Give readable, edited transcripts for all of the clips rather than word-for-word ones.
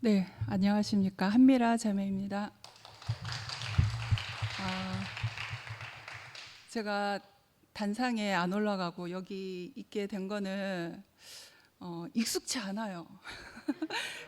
네, 안녕하십니까. 한미라 자매입니다. 제가 단상에 안 올라가고 여기 있게 된 거는 익숙치 않아요.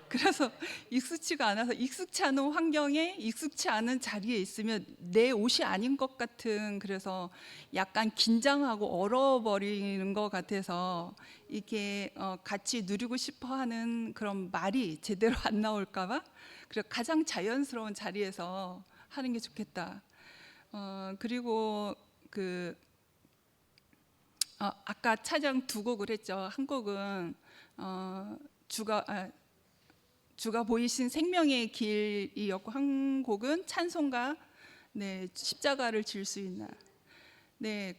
그래서 익숙치가 않아서 익숙치 않은 환경에 익숙치 않은 자리에 있으면 내 옷이 아닌 것 같은, 그래서 약간 긴장하고 얼어버리는 것 같아서 이게 같이 누리고 싶어 하는 그런 말이 제대로 안 나올까 봐, 그래서 가장 자연스러운 자리에서 하는 게 좋겠다. 그리고 그 아까 찬양 두 곡을 했죠. 한 곡은 어, 주가 주가 보이신 생명의 길이었고, 한 곡은 찬송가, 네, 십자가를 질 수 있나. 네,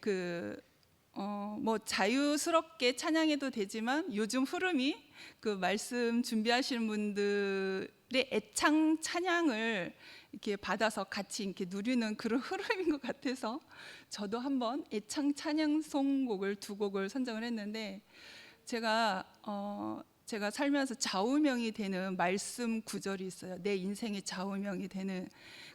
뭐 자유스럽게 찬양해도 되지만 요즘 흐름이 그 말씀 준비하시는 분들의 애창 찬양을 이렇게 받아서 같이 이렇게 누리는 그런 흐름인 것 같아서 저도 한번 애창 찬양송곡을 두 곡을 선정을 했는데, 제가 살면서 좌우명이 되는 말씀 구절이 있어요. 내 인생의 좌우명이 되는.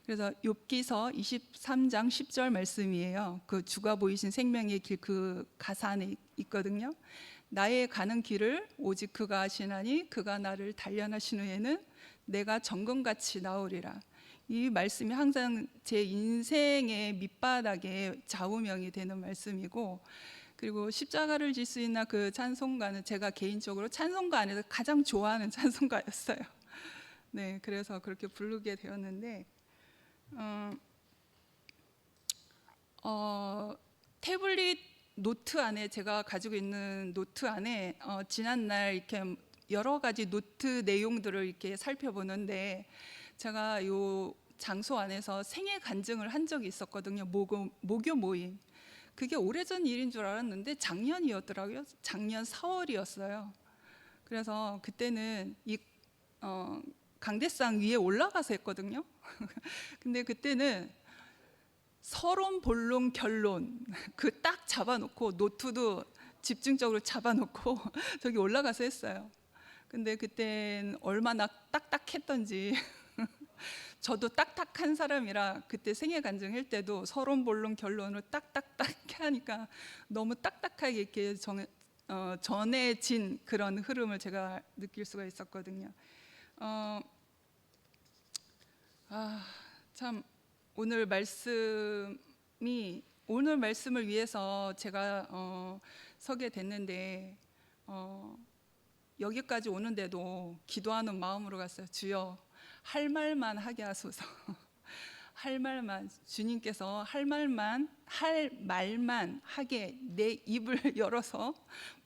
그래서 욥기서 23장 10절 말씀이에요. 그 주가 보이신 생명의 길, 그 가사 안에 있거든요. 나의 가는 길을 오직 그가 아시나니 그가 나를 단련하신 후에는 내가 정금같이 나오리라. 이 말씀이 항상 제 인생의 밑바닥에 좌우명이 되는 말씀이고, 그리고 십자가를 질 수 있나, 그 찬송가는 제가 개인적으로 찬송가 안에서 가장 좋아하는 찬송가였어요. 네, 그래서 그렇게 부르게 되었는데, 어, 태블릿 노트 안에, 제가 가지고 있는 노트 안에 지난날 이렇게 여러 가지 노트 내용들을 이렇게 살펴보는데, 제가 요 장소 안에서 생애 간증을 한 적이 있었거든요. 모교 모임. 그게 오래전 일인 줄 알았는데 작년이었더라고요. 작년 4월이었어요. 그래서 그때는 이 강대상 위에 올라가서 했거든요. 근데 그때는 서론, 본론, 결론 그 딱 잡아놓고, 노트도 집중적으로 잡아놓고 저기 올라가서 했어요. 근데 그땐 얼마나 딱딱했던지 저도 딱딱한 사람이라 그때 생애 간증할 때도 서론, 본론, 결론을 딱딱딱 하니까 너무 딱딱하게 이렇게 전해진 그런 흐름을 제가 느낄 수가 있었거든요. 어, 참 오늘 말씀을 위해서 제가 서게 됐는데, 여기까지 오는데도 기도하는 마음으로 갔어요. 주여, 할 말만 하게 하소서. 할 말만, 주님께서 할 말만 하게 내 입을 열어서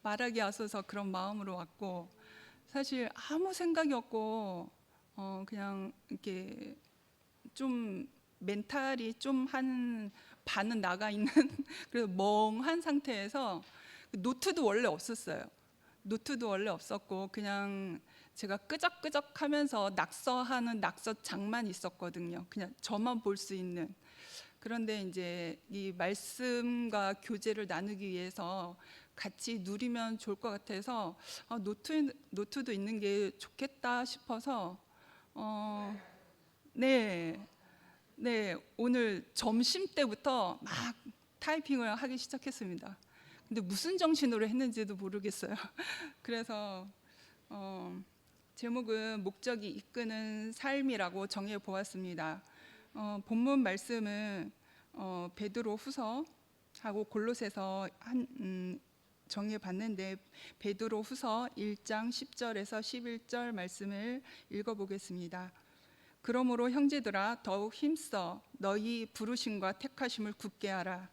말하게 하소서, 그런 마음으로 왔고, 사실 아무 생각이 없고 그냥 이렇게 좀 멘탈이 좀 한 반은 나가 있는 그래서 멍한 상태에서, 노트도 원래 없었어요. 노트도 원래 없었고 그냥 제가 끄적끄적하면서 낙서하는 낙서장만 있었거든요. 그냥 저만 볼 수 있는. 그런데 이제 이 말씀과 교제를 나누기 위해서 같이 누리면 좋을 것 같아서 노트도 있는 게 좋겠다 싶어서 네, 네, 오늘 점심 때부터 막 타이핑을 하기 시작했습니다. 근데 무슨 정신으로 했는지도 모르겠어요. 그래서 제목은 목적이 이끄는 삶이라고 정해 보았습니다. 본문 말씀은 베드로 후서하고 골로새서 정해 봤는데, 베드로 후서 1장 10절에서 11절 말씀을 읽어 보겠습니다. 그러므로 형제들아, 더욱 힘써 너희 부르심과 택하심을 굳게 하라.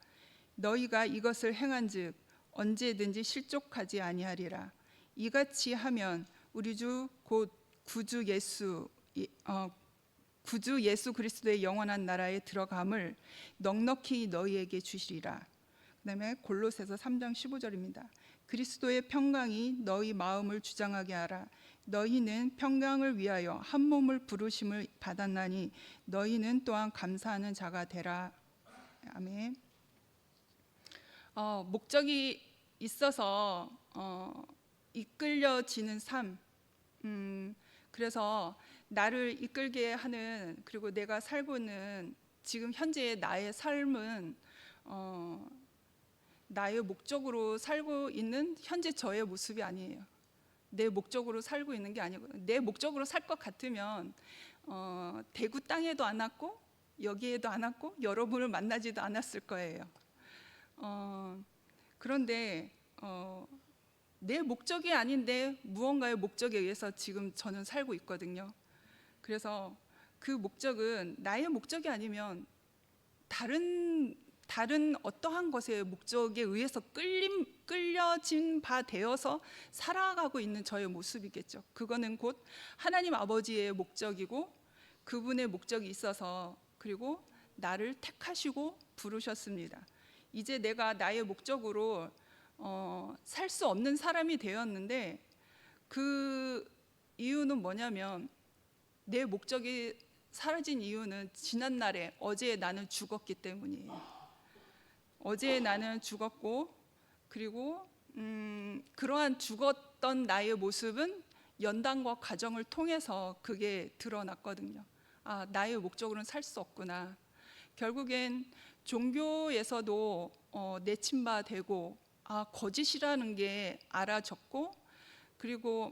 너희가 이것을 행한즉 언제든지 실족하지 아니하리라. 이같이 하면 우리 주 곧 구주 예수 그리스도의 영원한 나라에 들어감을 넉넉히 너희에게 주시리라. 그다음에 골로새서 3장 15절입니다. 그리스도의 평강이 너희 마음을 주장하게 하라. 너희는 평강을 위하여 한 몸을 부르심을 받았나니 너희는 또한 감사하는 자가 되라. 아멘. 목적이 있어서 이끌려지는 삶, 그래서 나를 이끌게 하는, 그리고 내가 살고 있는 지금 현재의 나의 삶은 나의 목적으로 살고 있는 현재 저의 모습이 아니에요. 내 목적으로 살고 있는 게 아니고, 내 목적으로 살 것 같으면 대구 땅에도 안 왔고 여기에도 안 왔고 여러분을 만나지도 않았을 거예요. 그런데 내 목적이 아닌데 무언가의 목적에 의해서 지금 저는 살고 있거든요. 그래서 그 목적은 나의 목적이 아니면 다른 어떠한 것의 목적에 의해서 끌려진 바 되어서 살아가고 있는 저의 모습이겠죠. 그거는 곧 하나님 아버지의 목적이고 그분의 목적이 있어서, 그리고 나를 택하시고 부르셨습니다. 이제 내가 나의 목적으로 살 수 없는 사람이 되었는데, 그 이유는 뭐냐면, 내 목적이 사라진 이유는 지난날에 어제 나는 죽었기 때문이에요. 어제 나는 죽었고, 그리고 그러한 죽었던 나의 모습은 연단과 과정을 통해서 그게 드러났거든요. 아, 나의 목적으로는 살 수 없구나. 결국엔 종교에서도 내침바되고, 아, 거짓이라는 게 알아졌고, 그리고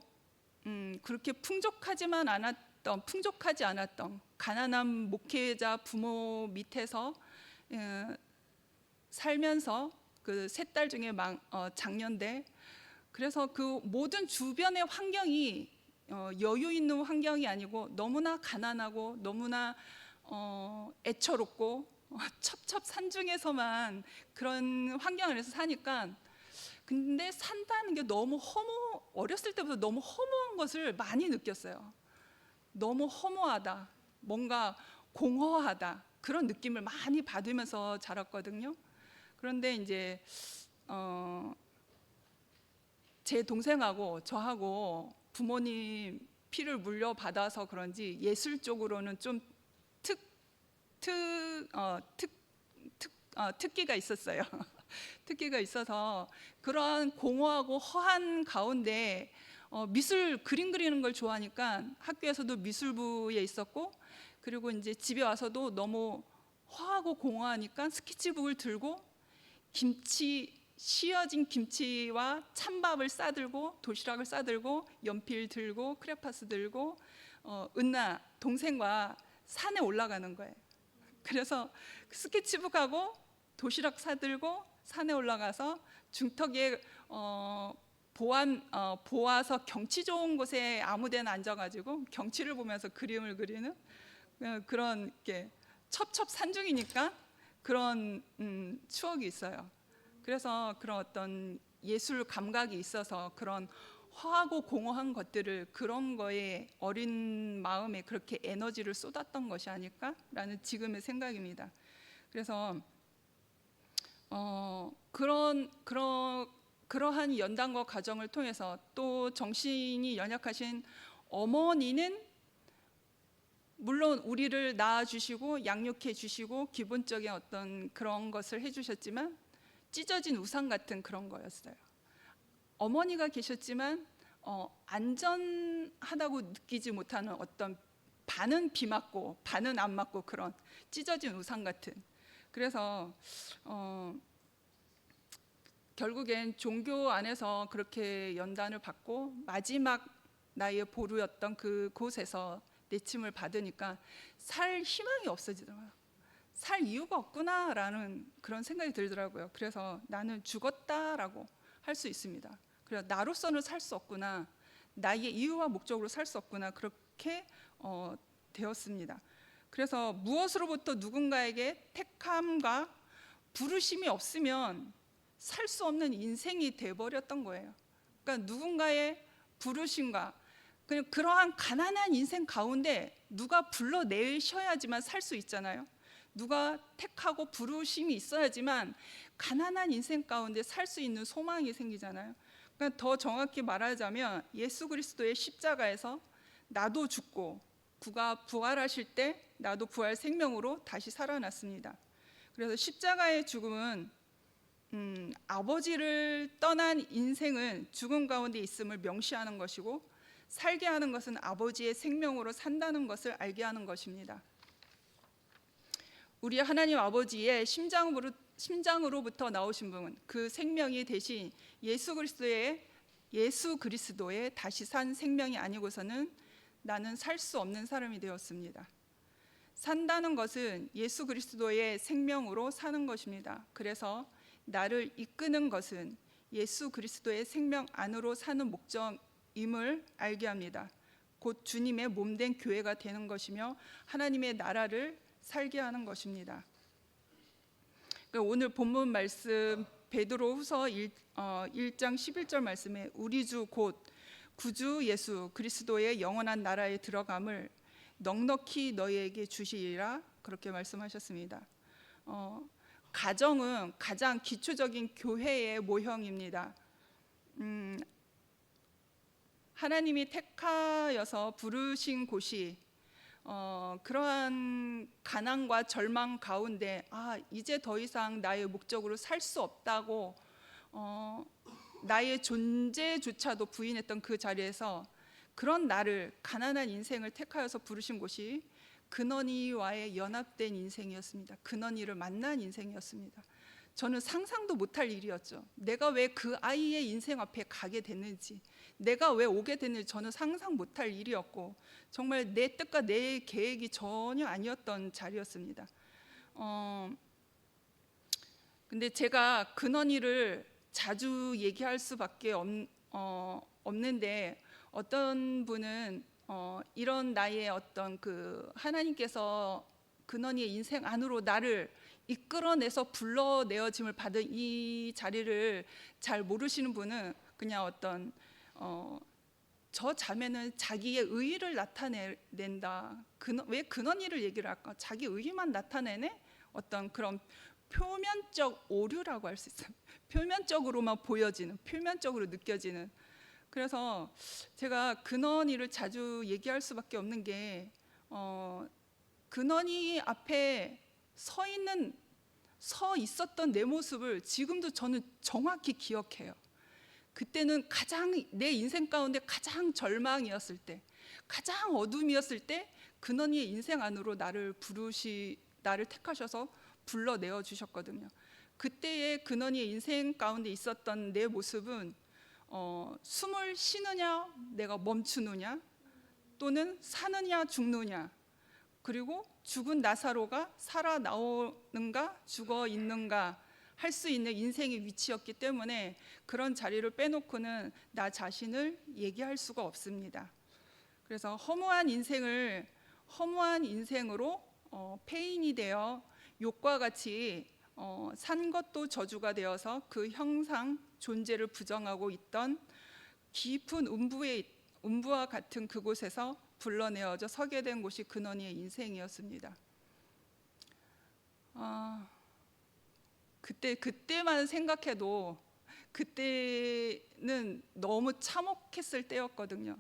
그렇게 풍족하지 않았던 가난한 목회자 부모 밑에서 살면서 그 세 딸 중에 장년대, 그래서 그 모든 주변의 환경이 여유 있는 환경이 아니고 너무나 가난하고 너무나 애처롭고 첩첩산중에서만 그런 환경 안에서 사니까, 근데 산다는 게 너무 어렸을 때부터 너무 허무한 것을 많이 느꼈어요. 너무 허무하다, 뭔가 공허하다, 그런 느낌을 많이 받으면서 자랐거든요. 그런데 이제 제 동생하고 저하고 부모님 피를 물려받아서 그런지 예술 쪽으로는 좀 특기가 있었어요. 특기가 있어서 그런 공허하고 허한 가운데 미술 그림 그리는 걸 좋아하니까 학교에서도 미술부에 있었고, 그리고 이제 집에 와서도 너무 허하고 공허하니까 스케치북을 들고 씌어진 김치와 찬밥을 싸들고, 도시락을 싸들고, 연필 들고, 크레파스 들고 은나 동생과 산에 올라가는 거예요. 그래서 스케치북하고 도시락 사들고 산에 올라가서 중턱에 보아서 경치 좋은 곳에 아무데나 앉아가지고 경치를 보면서 그림을 그리는 그런 게 첩첩산중이니까 그런 추억이 있어요. 그래서 그런 어떤 예술 감각이 있어서 그런 허하고 공허한 것들을, 그런 거에 어린 마음에 그렇게 에너지를 쏟았던 것이 아닐까라는 지금의 생각입니다. 그래서 그러한 연단과 과정을 통해서, 또 정신이 연약하신 어머니는 물론 우리를 낳아주시고 양육해 주시고 기본적인 어떤 그런 것을 해주셨지만 찢어진 우상 같은 그런 거였어요. 어머니가 계셨지만 안전하다고 느끼지 못하는 어떤, 반은 비 맞고 반은 안 맞고 그런 찢어진 우상 같은. 그래서 결국엔 종교 안에서 그렇게 연단을 받고 마지막 나의 보루였던 그곳에서 내침을 받으니까 살 희망이 없어지더라고요. 살 이유가 없구나라는 그런 생각이 들더라고요. 그래서 나는 죽었다라고 할 수 있습니다. 그래서 나로서는 살 수 없구나, 나의 이유와 목적으로 살 수 없구나, 그렇게 되었습니다. 그래서 무엇으로부터 누군가에게 택함과 부르심이 없으면 살 수 없는 인생이 돼버렸던 거예요. 그러니까 누군가의 부르심과 그냥 그러한 가난한 인생 가운데 누가 불러내셔야지만 살 수 있잖아요. 누가 택하고 부르심이 있어야지만 가난한 인생 가운데 살 수 있는 소망이 생기잖아요. 그러니까 더 정확히 말하자면 예수 그리스도의 십자가에서 나도 죽고 그가 부활하실 때 나도 부활 생명으로 다시 살아났습니다. 그래서 십자가의 죽음은 아버지를 떠난 인생은 죽음 가운데 있음을 명시하는 것이고, 살게 하는 것은 아버지의 생명으로 산다는 것을 알게 하는 것입니다. 우리 하나님 아버지의 심장으로부터 나오신 분은 그 생명이 대신 예수 그리스도의 다시 산 생명이 아니고서는 나는 살 수 없는 사람이 되었습니다. 산다는 것은 예수 그리스도의 생명으로 사는 것입니다. 그래서 나를 이끄는 것은 예수 그리스도의 생명 안으로 사는 목적임을 알게 합니다. 곧 주님의 몸된 교회가 되는 것이며 하나님의 나라를 살게 하는 것입니다. 오늘 본문 말씀 베드로후서 1장 11절 말씀에 우리 주 곧 구주 예수 그리스도의 영원한 나라에 들어감을 넉넉히 너희에게 주시리라 그렇게 말씀하셨습니다. 가정은 가장 기초적인 교회의 모형입니다. 하나님이 택하여서 부르신 곳이 그러한 가난과 절망 가운데 이제 더 이상 나의 목적으로 살 수 없다고 나의 존재조차도 부인했던 그 자리에서 그런 나를 가난한 인생을 택하여서 부르신 곳이 근원이와의 연합된 인생이었습니다. 근원이를 만난 인생이었습니다. 저는 상상도 못할 일이었죠. 내가 왜 그 아이의 인생 앞에 가게 됐는지, 내가 왜 오게 됐는지 저는 상상 못할 일이었고 정말 내 뜻과 내 계획이 전혀 아니었던 자리였습니다. 근데 제가 근원이를 자주 얘기할 수밖에 없는데 어떤 분은 이런 나의 어떤 그 하나님께서 근원이의 인생 안으로 나를 이끌어내서 불러내어짐을 받은 이 자리를 잘 모르시는 분은 그냥 어떤 저 자매는 자기의 의의를 나타낸다. 왜 근원이를 얘기를 할까? 자기 의의만 나타내네? 어떤 그런 표면적 오류라고 할 수 있어요. 표면적으로만 보여지는, 표면적으로 느껴지는. 그래서 제가 근원이를 자주 얘기할 수밖에 없는 게 근원이 앞에 서 있었던 내 모습을 지금도 저는 정확히 기억해요. 그때는 가장 내 인생 가운데 가장 절망이었을 때, 가장 어둠이었을 때 근원이의 인생 안으로 나를 택하셔서 불러내어 주셨거든요. 그때의 근원이의 인생 가운데 있었던 내 모습은 숨을 쉬느냐 내가 멈추느냐 또는 사느냐 죽느냐, 그리고 죽은 나사로가 살아나오는가 죽어 있는가 할 수 있는 인생의 위치였기 때문에 그런 자리를 빼놓고는 나 자신을 얘기할 수가 없습니다. 그래서 허무한 인생으로 폐인이 되어 욕과 같이 산 것도 저주가 되어서 그 형상 존재를 부정하고 있던 깊은 음부와 같은 그곳에서 불러내어져 서게 된 곳이 근원이의 인생이었습니다. 그때만 생각해도 그때는 너무 참혹했을 때였거든요.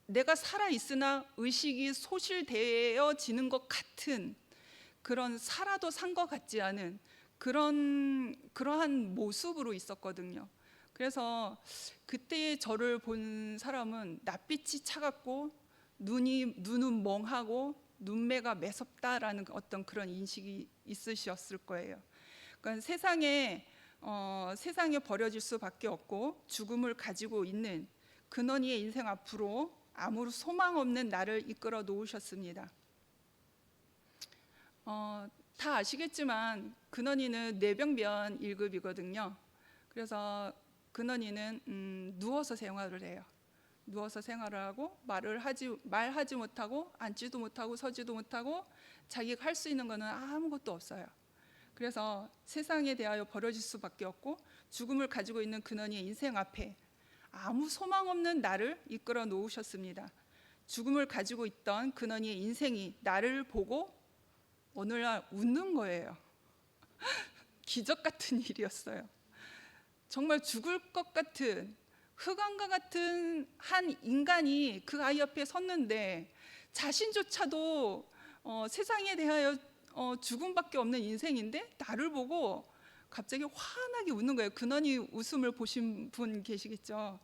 내가 살아 있으나 의식이 소실되어지는 것 같은 그런 살아도 산 것 같지 않은 그러한 모습으로 있었거든요. 그래서 그때의 저를 본 사람은 낯빛이 차갑고 눈은 멍하고 눈매가 매섭다라는 어떤 그런 인식이 있으셨을 거예요. 그러니까 세상에 버려질 수밖에 없고 죽음을 가지고 있는 근원이의 인생 앞으로 아무 소망 없는 나를 이끌어 놓으셨습니다. 다 아시겠지만 근원이는 뇌병변 1급이거든요. 그래서 근원이는 누워서 생활을 해요. 누워서 생활을 하고 말하지 못하고 앉지도 못하고 서지도 못하고 자기가 할 수 있는 거는 아무것도 없어요. 그래서 세상에 대하여 버려질 수밖에 없고 죽음을 가지고 있는 근원이의 인생 앞에 아무 소망 없는 나를 이끌어 놓으셨습니다. 죽음을 가지고 있던 근원이의 인생이 나를 보고 오늘날 웃는 거예요. 기적 같은 일이었어요. 정말 죽을 것 같은 흑암과 같은 한 인간이 그 아이 옆에 섰는데 자신조차도 세상에 대하여 죽음밖에 없는 인생인데 나를 보고 갑자기 환하게 웃는 거예요. 근원이 웃음을 보신 분 계시겠죠.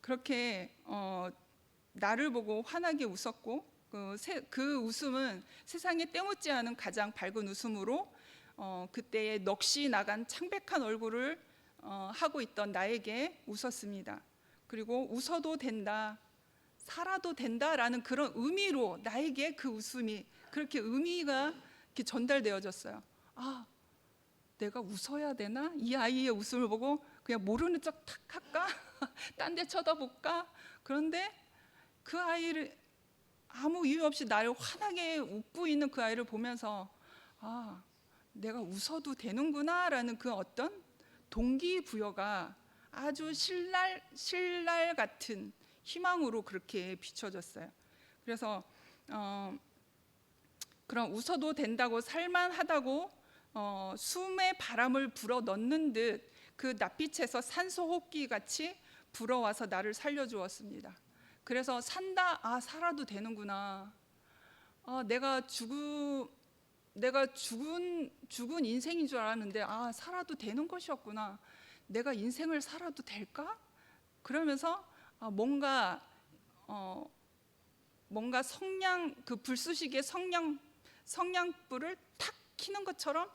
그렇게 나를 보고 환하게 웃었고 그 웃음은 세상에 때묻지 않은 가장 밝은 웃음으로 그때의 넋이 나간 창백한 얼굴을 하고 있던 나에게 웃었습니다. 그리고 웃어도 된다, 살아도 된다라는 그런 의미로 나에게 그 웃음이 그렇게 의미가 이렇게 전달되어졌어요. 아, 내가 웃어야 되나? 이 아이의 웃음을 보고 그냥 모르는 척 탁 할까? 딴 데 쳐다볼까? 그런데 그 아이를 아무 이유 없이 나를 환하게 웃고 있는 그 아이를 보면서 아, 내가 웃어도 되는구나라는 그 어떤 동기부여가 아주 신랄 같은 희망으로 그렇게 비춰졌어요. 그래서 그런 웃어도 된다고 살만하다고 숨에 바람을 불어 넣는 듯 그 낯빛에서 산소 호흡기 같이 불어와서 나를 살려주었습니다. 그래서 산다, 아 살아도 되는구나. 내가 죽은 인생인 줄 알았는데 아 살아도 되는 것이었구나. 내가 인생을 살아도 될까? 그러면서 뭔가 성냥 그 불쏘시개 성냥불을 탁 켜는 것처럼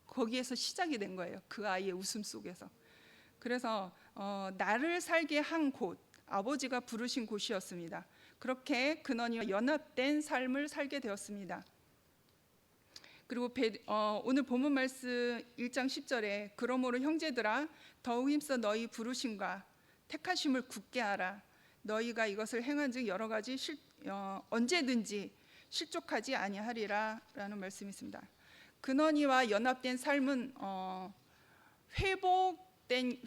거기에서 시작이 된 거예요. 그 아이의 웃음 속에서. 그래서 나를 살게 한 곳, 아버지가 부르신 곳이었습니다. 그렇게 근원이와 연합된 삶을 살게 되었습니다. 그리고 오늘 본문 말씀 1장 10절에 그러므로 형제들아 더욱 힘써 너희 부르심과 택하심을 굳게 하라. 너희가 이것을 행한즉 여러 가지 언제든지 실족하지 아니하리라 라는 말씀이 있습니다. 근원이와 연합된 삶은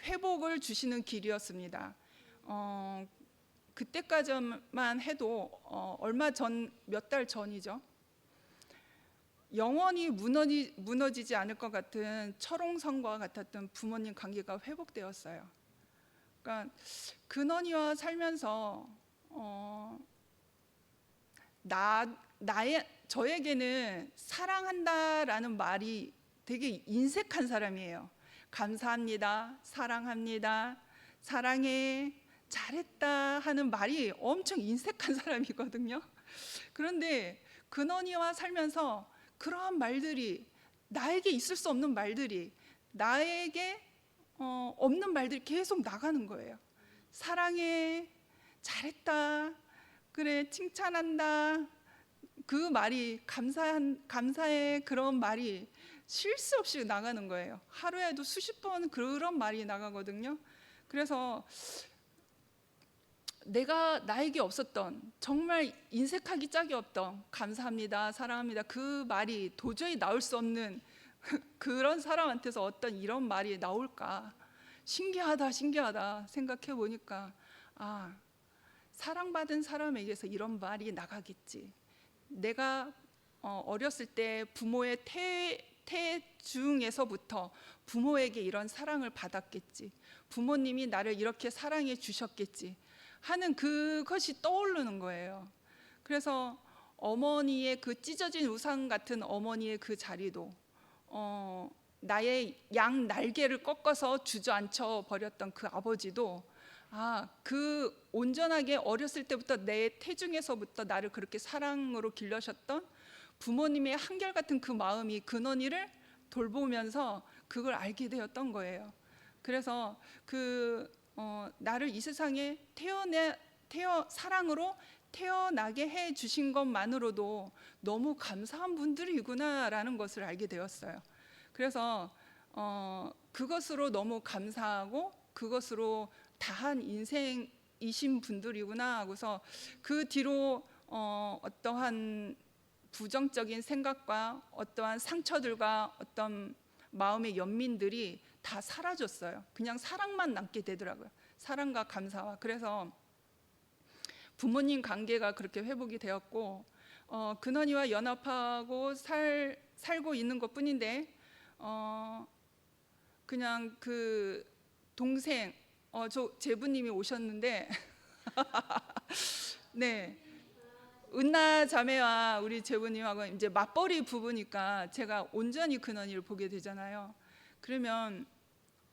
회복을 주시는 길이었습니다. 그때까지만 해도 얼마 전, 몇 달 전이죠. 영원히 무너지지 않을 것 같은 철옹성과 같았던 부모님 관계가 회복되었어요. 그러니까 근원이와 살면서 저에게는 사랑한다라는 말이 되게 인색한 사람이에요. 감사합니다, 사랑합니다, 사랑해, 잘했다 하는 말이 엄청 인색한 사람이거든요. 그런데 근원이와 살면서 그러한 말들이 나에게 있을 수 없는 말들이 나에게 없는 말들이 계속 나가는 거예요. 사랑해, 잘했다, 그래, 칭찬한다. 그 말이 감사해 그런 말이 쉴 수 없이 나가는 거예요. 하루에도 수십 번 그런 말이 나가거든요. 그래서 나에게 없었던 정말 인색하기 짝이 없던 감사합니다, 사랑합니다 그 말이 도저히 나올 수 없는 그런 사람한테서 어떤 이런 말이 나올까 신기하다 생각해 보니까 사랑받은 사람에게서 이런 말이 나가겠지. 내가 어렸을 때 부모의 태중에서부터 부모에게 이런 사랑을 받았겠지. 부모님이 나를 이렇게 사랑해 주셨겠지 하는 그것이 떠오르는 거예요. 그래서 어머니의 그 찢어진 우상 같은 어머니의 그 자리도 나의 양 날개를 꺾어서 주저앉혀 버렸던 그 아버지도 그 온전하게 어렸을 때부터 내 태중에서부터 나를 그렇게 사랑으로 길러셨던 부모님의 한결같은 그 마음이 근원이를 돌보면서 그걸 알게 되었던 거예요. 그래서 나를 이 세상에 사랑으로 태어나게 해 주신 것만으로도 너무 감사한 분들이구나라는 것을 알게 되었어요. 그래서 그것으로 너무 감사하고 그것으로 다한 인생이신 분들이구나 하고서 그 뒤로 어떠한 부정적인 생각과 어떠한 상처들과 어떤 마음의 연민들이 다 사라졌어요. 그냥 사랑만 남게 되더라고요. 사랑과 감사와. 그래서 부모님 관계가 그렇게 회복이 되었고 근원이와 연합하고 살고 있는 것뿐인데 그냥 그 동생 저 제부님이 오셨는데 네, 은나 자매와 우리 제부님하고 이제 맞벌이 부부니까 제가 온전히 근원이를 보게 되잖아요. 그러면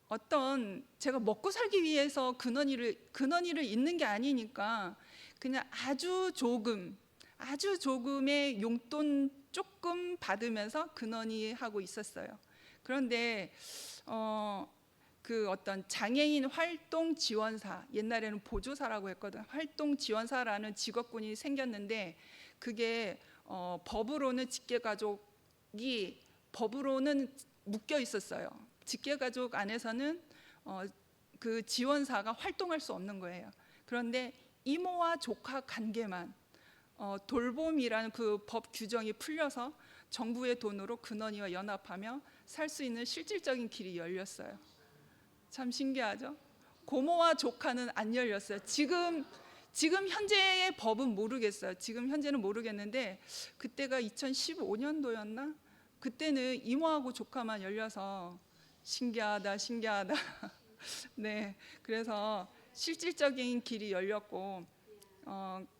어떤 제가 먹고 살기 위해서 근원이를 잇는 게 아니니까 그냥 아주 조금의 용돈 조금 받으면서 근원이 하고 있었어요. 그런데 그 어떤 장애인 활동 지원사, 옛날에는 보조사라고 했거든. 활동 지원사라는 직업군이 생겼는데 그게 법으로는 직계가족이 법으로는 묶여 있었어요. 직계가족 안에서는 그 지원사가 활동할 수 없는 거예요. 그런데 이모와 조카 관계만 돌봄이라는 그 법 규정이 풀려서 정부의 돈으로 근원이와 연합하며 살 수 있는 실질적인 길이 열렸어요. 참 신기하죠? 고모와 조카는 안 열렸어요. 지금 현재의 법은 모르겠어요. 지금 현재는 모르겠는데 그때가 2015년도였나? 그때는 이모하고 조카만 열려서 신기하다. 네, 그래서 실질적인 길이 열렸고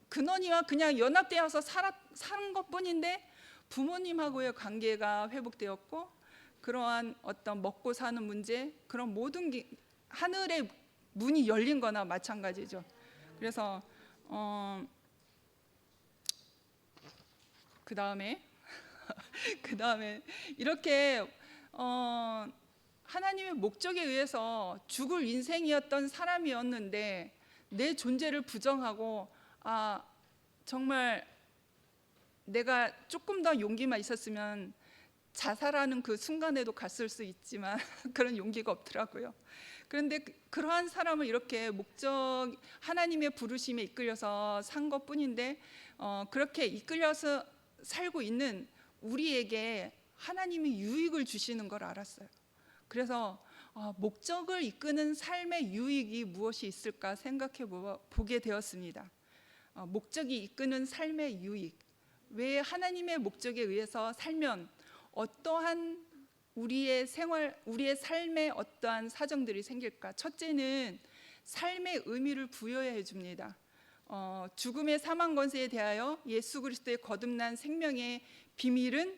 근원이와 그냥 연합되어서 사는 것뿐인데 부모님하고의 관계가 회복되었고 그러한 어떤 먹고 사는 문제, 그런 모든 하늘의 문이 열린 거나 마찬가지죠. 그래서 그 다음에 이렇게 하나님의 목적에 의해서 죽을 인생이었던 사람이었는데 내 존재를 부정하고 정말 내가 조금 더 용기만 있었으면 자살하는 그 순간에도 갔을 수 있지만 그런 용기가 없더라고요. 그런데 그러한 사람을 이렇게 하나님의 부르심에 이끌려서 산 것뿐인데 그렇게 이끌려서 살고 있는 우리에게 하나님이 유익을 주시는 걸 알았어요. 그래서 목적을 이끄는 삶의 유익이 무엇이 있을까 생각해 보게 되었습니다. 목적이 이끄는 삶의 유익, 왜 하나님의 목적에 의해서 살면 어떠한 우리의 삶에 어떠한 사정들이 생길까? 첫째는 삶의 의미를 부여해 줍니다. 죽음의 사망 권세에 대하여 예수 그리스도의 거듭난 생명의 비밀은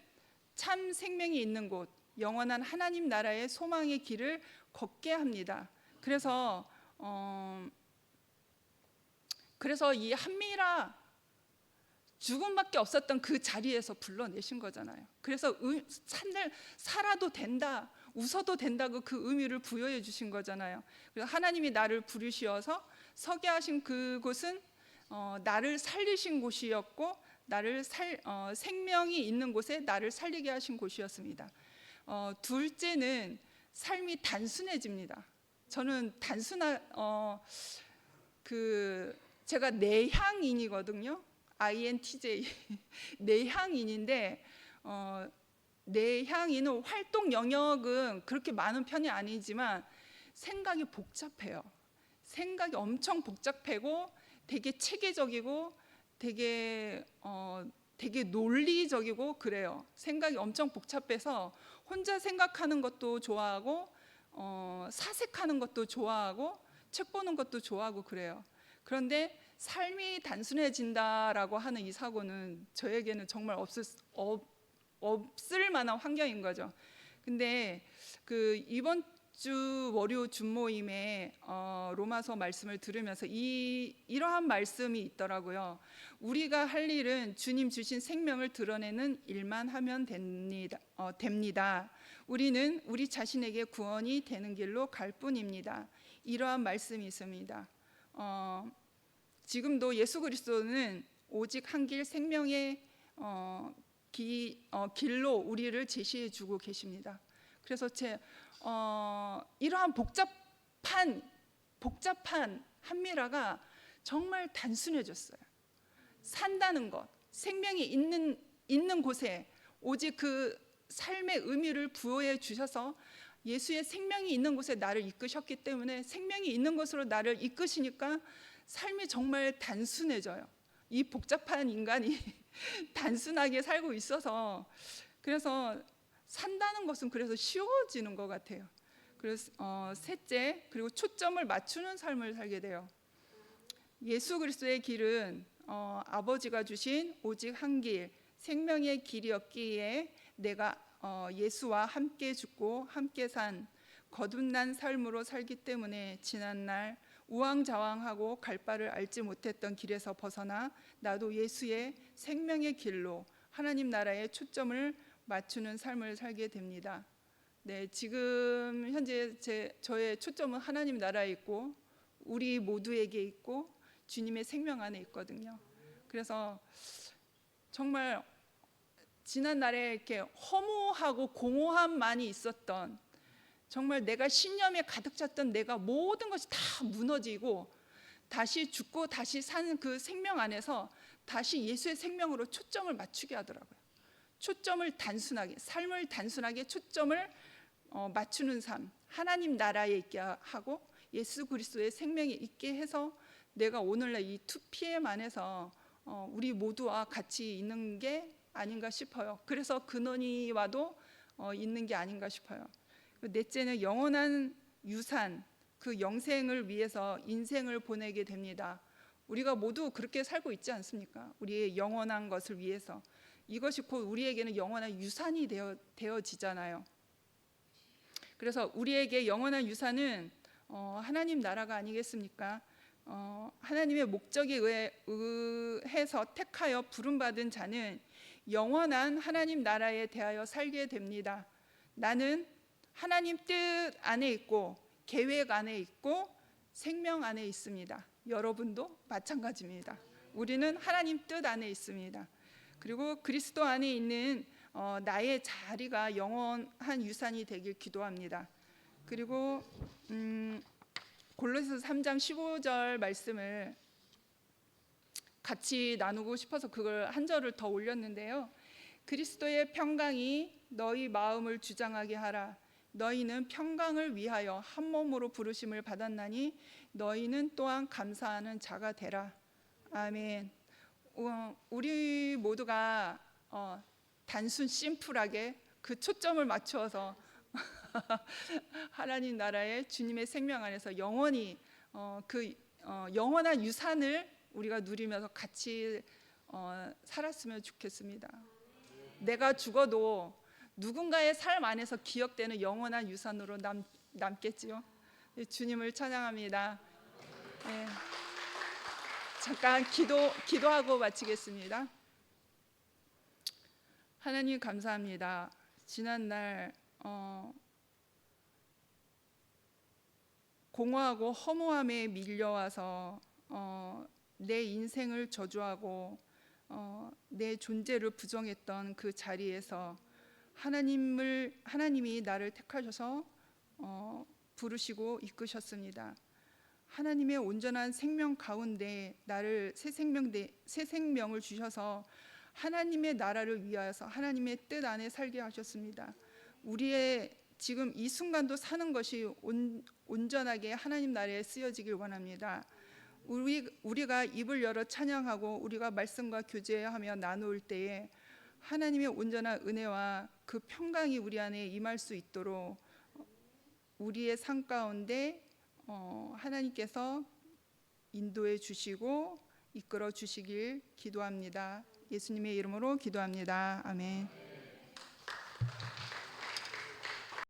참 생명이 있는 곳, 영원한 하나님 나라의 소망의 길을 걷게 합니다. 그래서 이 한미라 죽음밖에 없었던 그 자리에서 불러내신 거잖아요. 그래서 산을 살아도 된다, 웃어도 된다고 그 의미를 부여해 주신 거잖아요. 그래서 하나님이 나를 부르시어서 서게 하신 그곳은 나를 살리신 곳이었고 생명이 있는 곳에 나를 살리게 하신 곳이었습니다. 둘째는 삶이 단순해집니다. 저는 제가 내향인이거든요. INTJ 내향인인데 내향인은 활동 영역은 그렇게 많은 편이 아니지만 생각이 복잡해요. 생각이 엄청 복잡하고 되게 체계적이고 되게 논리적이고 그래요. 생각이 엄청 복잡해서 혼자 생각하는 것도 좋아하고 사색하는 것도 좋아하고 책 보는 것도 좋아하고 그래요. 그런데 삶이 단순해진다라고 하는 이 사고는 저에게는 정말 없을 만한 환경인 거죠. 근데 이번 주 월요 준모임에 로마서 말씀을 들으면서 이러한 말씀이 있더라고요. 우리가 할 일은 주님 주신 생명을 드러내는 일만 하면 됩니다. 우리는 우리 자신에게 구원이 되는 길로 갈 뿐입니다. 이러한 말씀이 있습니다. 지금도 예수 그리스도는 오직 한 길 생명의 길로 우리를 제시해 주고 계십니다. 그래서 이러한 복잡한 한미라가 정말 단순해졌어요. 산다는 것, 생명이 있는 곳에 오직 그 삶의 의미를 부여해 주셔서 예수의 생명이 있는 곳에 나를 이끄셨기 때문에 생명이 있는 곳으로 나를 이끄시니까 삶이 정말 단순해져요. 이 복잡한 인간이 단순하게 살고 있어서 그래서 산다는 것은 그래서 쉬워지는 것 같아요. 그래서 셋째, 그리고 초점을 맞추는 삶을 살게 돼요. 예수 그리스도의 길은 아버지가 주신 오직 한 길, 생명의 길이었기에 내가 예수와 함께 죽고 함께 산 거듭난 삶으로 살기 때문에 지난날 우왕좌왕하고 갈 바를 알지 못했던 길에서 벗어나 나도 예수의 생명의 길로 하나님 나라에 초점을 맞추는 삶을 살게 됩니다. 네, 지금 현재 저의 초점은 하나님 나라에 있고 우리 모두에게 있고 주님의 생명 안에 있거든요. 그래서 정말 지난 날에 이렇게 허무하고 공허함만이 있었던, 정말 내가 신념에 가득 찼던 내가 모든 것이 다 무너지고 다시 죽고 다시 사는 그 생명 안에서 다시 예수의 생명으로 초점을 맞추게 하더라고요. 초점을 단순하게, 삶을 단순하게 초점을 맞추는 삶, 하나님 나라에 있게 하고 예수 그리스도의 생명이 있게 해서 내가 오늘날 이 2PM 안에서 우리 모두와 같이 있는 게 아닌가 싶어요. 그래서 근원이와도 있는 게 아닌가 싶어요. 넷째는 영원한 유산, 그 영생을 위해서 인생을 보내게 됩니다. 우리가 모두 그렇게 살고 있지 않습니까? 우리의 영원한 것을 위해서. 이것이 곧 우리에게는 영원한 유산이 되어지잖아요. 그래서 우리에게 영원한 유산은 하나님 나라가 아니겠습니까? 하나님의 목적에 의해서 택하여 부름받은 자는 영원한 하나님 나라에 대하여 살게 됩니다. 나는 하나님 뜻 안에 있고 계획 안에 있고 생명 안에 있습니다. 여러분도 마찬가지입니다. 우리는 하나님 뜻 안에 있습니다. 그리고 그리스도 안에 있는 나의 자리가 영원한 유산이 되길 기도합니다. 그리고 골로새서 3장 15절 말씀을 같이 나누고 싶어서 그걸 한 절을 더 올렸는데요. 그리스도의 평강이 너희 마음을 주장하게 하라. 너희는 평강을 위하여 한 몸으로 부르심을 받았나니 너희는 또한 감사하는 자가 되라. 아멘. 우리 모두가 단순 심플하게 그 초점을 맞추어서 하나님 나라의 주님의 생명 안에서 영원히 영원한 유산을 우리가 누리면서 같이 살았으면 좋겠습니다. 내가 죽어도 누군가의 삶 안에서 기억되는 영원한 유산으로 남겠지요. 주님을 찬양합니다. 네. 잠깐 기도하고 마치겠습니다. 하나님 감사합니다. 지난날 공허하고 허무함에 밀려와서 내 인생을 저주하고 내 존재를 부정했던 그 자리에서 하나님이 나를 택하셔서 부르시고 이끄셨습니다. 하나님의 온전한 생명 가운데 나를 새 생명을 주셔서 하나님의 나라를 위하여서 하나님의 뜻 안에 살게 하셨습니다. 우리의 지금 이 순간도 사는 것이 온전하게 하나님 나라에 쓰여지길 원합니다. 우리가 입을 열어 찬양하고 우리가 말씀과 교제하며 나눌 때에 하나님의 온전한 은혜와 그 평강이 우리 안에 임할 수 있도록 우리의 삶 가운데 하나님께서 인도해 주시고 이끌어 주시길 기도합니다. 예수님의 이름으로 기도합니다. 아멘.